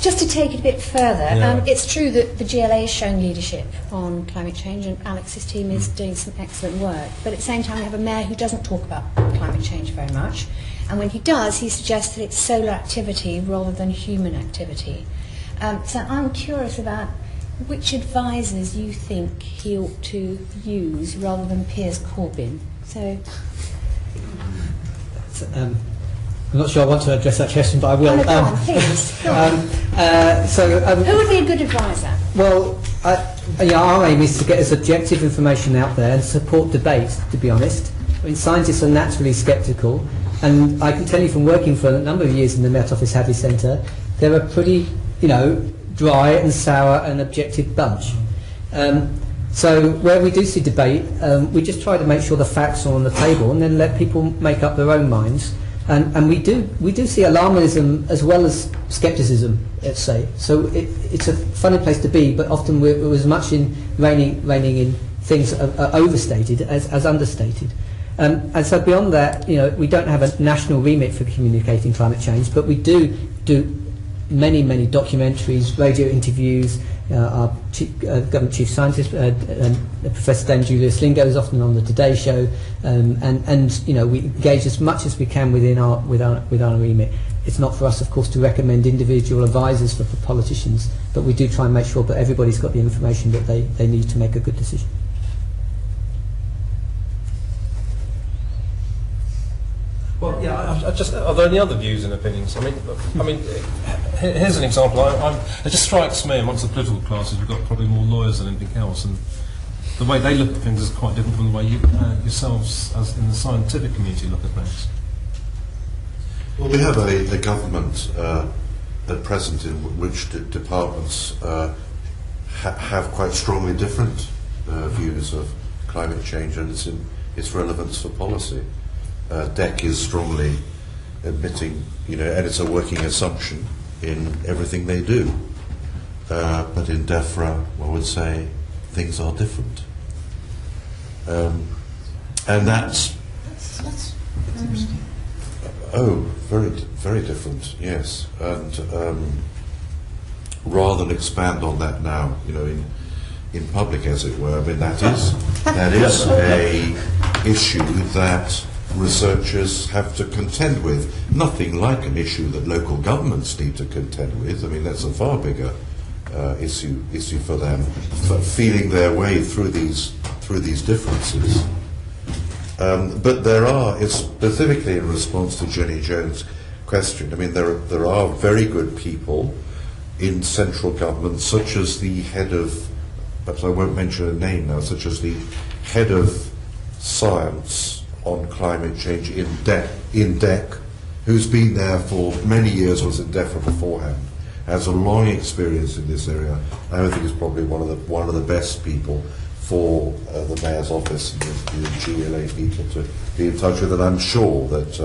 Just to take it a bit further, Yeah. it's true that the GLA is showing leadership on climate change, and Alex's team is doing some excellent work. But at the same time, we have a mayor who doesn't talk about climate change very much. And when he does, he suggests that it's solar activity rather than human activity. So I'm curious about which advisors you think he ought to use rather than Piers Corbyn. So, I'm not sure I want to address that question, but I will. go on, please. Go on. Who would be a good advisor? Well, our aim is to get as objective information out there and support debate, to be honest. I mean, scientists are naturally sceptical, and I can tell you from working for a number of years in the Met Office Hadley Centre, they're a pretty, dry and sour and objective bunch. So where we do see debate, we just try to make sure the facts are on the table and then let people make up their own minds. And we do see alarmism as well as scepticism, let's say. So it's a funny place to be, but often we're as much in reining in things are overstated as understated. And so beyond that, we don't have a national remit for communicating climate change, but we do many documentaries, radio interviews. Our government chief scientist, Professor Dan Julius Lingo, is often on the Today Show, and we engage as much as we can within our remit. It's not for us, of course, to recommend individual advisors for politicians, but we do try and make sure that everybody's got the information that they need to make a good decision. Well, yeah. Are there any other views and opinions? I mean, here's an example. It just strikes me amongst the political classes, we've got probably more lawyers than anything else, and the way they look at things is quite different from the way you yourselves, as in the scientific community, look at things. Well, we have a government at present in which departments have quite strongly different views of climate change and its relevance for policy. DEC is strongly admitting, and it's a working assumption in everything they do. But in DEFRA, I would say things are different. And that's very, very different, yes. And rather than expand on that now, in public, as it were, I mean, that is a issue that researchers have to contend with. Nothing like an issue that local governments need to contend with. I mean, that's a far bigger issue for them, for feeling their way through these differences. But there are, specifically in response to Jenny Jones' question, I mean, there are very good people in central government, such as the head of, perhaps I won't mention a name now, such as the head of science on climate change in DEC, who's been there for many years, was in DEFRA beforehand, has a long experience in this area. I think is probably one of the best people for the Mayor's office and the GLA people to be in touch with, and I'm sure that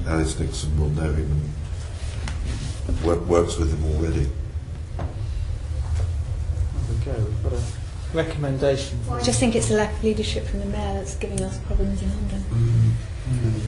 Alice Nixon will know him and works with him already. There we go. We've got a recommendation. I just think it's the lack of leadership from the mayor that's giving us problems in London.